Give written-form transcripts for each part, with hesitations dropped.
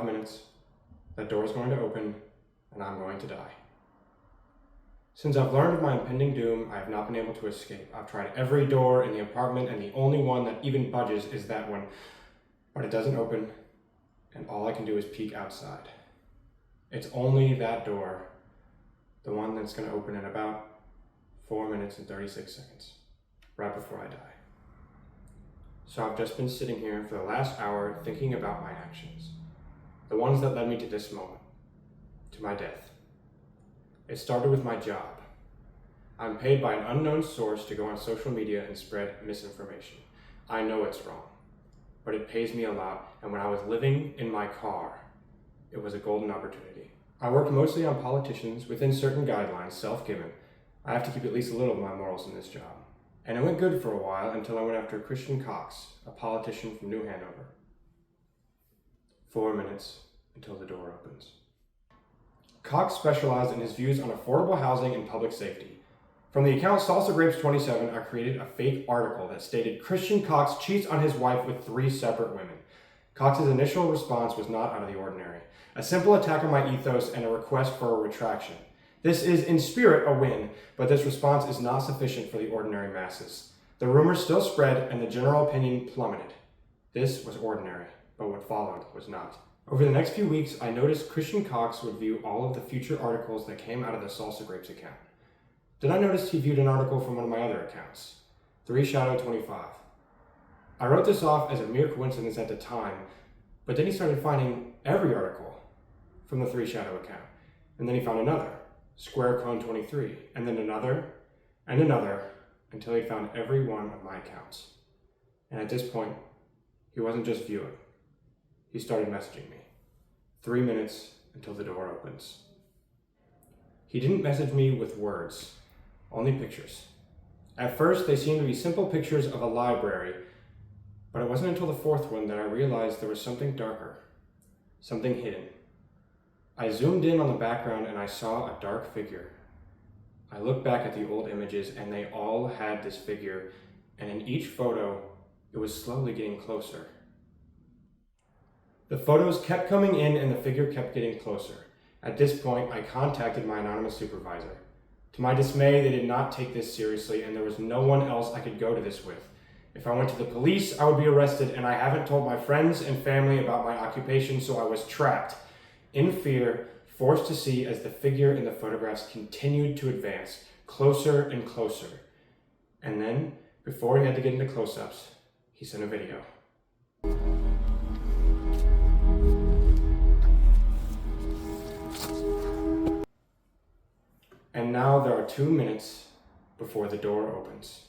minutes, that door is going to open, and I'm going to die. Since I've learned of my impending doom, I have not been able to escape. I've tried every door in the apartment, and the only one that even budges is that one. But it doesn't open, and all I can do is peek outside. It's only that door, the one that's going to open in about 4 minutes and 36 seconds, right before I die. So I've just been sitting here for the last hour thinking about my actions, the ones that led me to this moment, to my death. It started with my job. I'm paid by an unknown source to go on social media and spread misinformation. I know it's wrong, but it pays me a lot, and when I was living in my car, it was a golden opportunity. I worked mostly on politicians within certain guidelines, self-given. I have to keep at least a little of my morals in this job. And it went good for a while until I went after Christian Cox, a politician from New Hanover. 4 minutes until the door opens. Cox specialized in his views on affordable housing and public safety. From the account Salsa Grapes 27, I created a fake article that stated Christian Cox cheats on his wife with 3 separate women. Cox's initial response was not out of the ordinary. A simple attack on my ethos and a request for a retraction. This is in spirit a win, but this response is not sufficient for the ordinary masses. The rumors still spread and the general opinion plummeted. This was ordinary, but what followed was not. Over the next few weeks, I noticed Christian Cox would view all of the future articles that came out of the Salsa Grapes account. Then I noticed he viewed an article from one of my other accounts, 3Shadow25. I wrote this off as a mere coincidence at the time, but then he started finding every article from the 3Shadow account. And then he found another, Square Cone 23, and then another, and another, until he found every one of my accounts. And at this point, he wasn't just viewing. He started messaging me. 3 minutes until the door opens. He didn't message me with words, only pictures. At first, they seemed to be simple pictures of a library, but it wasn't until the 4th one that I realized there was something darker, something hidden. I zoomed in on the background and I saw a dark figure. I looked back at the old images and they all had this figure, and in each photo, it was slowly getting closer. The photos kept coming in and the figure kept getting closer. At this point, I contacted my anonymous supervisor. To my dismay, they did not take this seriously and there was no one else I could go to this with. If I went to the police, I would be arrested, and I haven't told my friends and family about my occupation, so I was trapped, in fear, forced to see as the figure in the photographs continued to advance, closer and closer. And then, before he had to get into close-ups, he sent a video. And now there are 2 minutes before the door opens.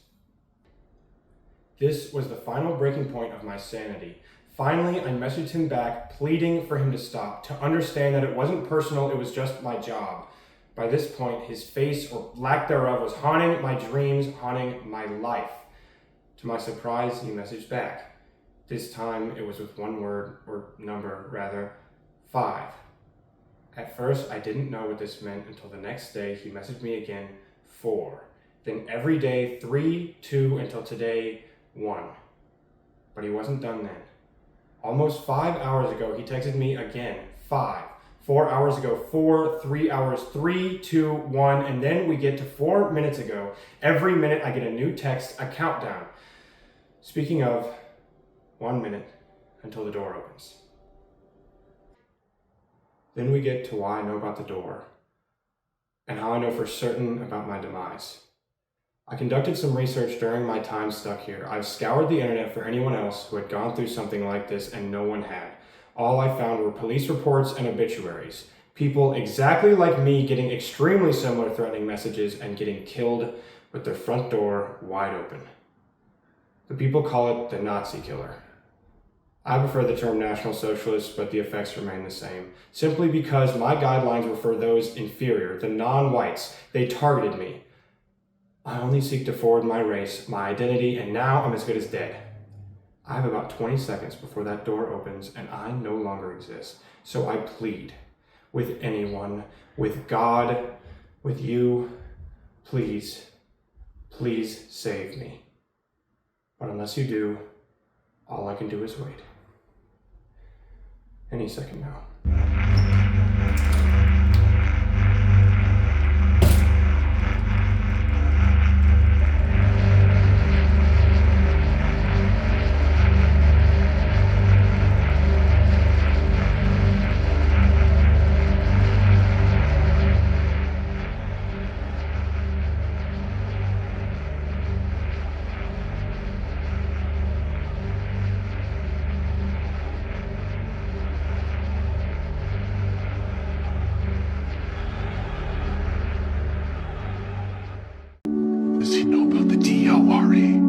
This was the final breaking point of my sanity. Finally, I messaged him back, pleading for him to stop, to understand that it wasn't personal, it was just my job. By this point, his face, or lack thereof, was haunting my dreams, haunting my life. To my surprise, he messaged back. This time, it was with one word, or number rather, 5. At first, I didn't know what this meant until the next day he messaged me again, 4. Then every day, 3, 2, until today, 1. But he wasn't done then. Almost 5 hours ago, he texted me again, 5. 4 hours ago, 4, 3 hours, 3, 2, 1, and then we get to 4 minutes ago. Every minute I get a new text, a countdown. Speaking of, 1 minute until the door opens. Then we get to why I know about the door, and how I know for certain about my demise. I conducted some research during my time stuck here. I've scoured the internet for anyone else who had gone through something like this, and no one had. All I found were police reports and obituaries. People exactly like me getting extremely similar threatening messages and getting killed with their front door wide open. The people call it the Nazi killer. I prefer the term National Socialist, but the effects remain the same. Simply because my guidelines were for those inferior, the non-whites. They targeted me. I only seek to forward my race, my identity, and now I'm as good as dead. I have about 20 seconds before that door opens, and I no longer exist. So I plead with anyone, with God, with you, please, please save me. But unless you do, all I can do is wait. Any second now. Does he know about the DORE?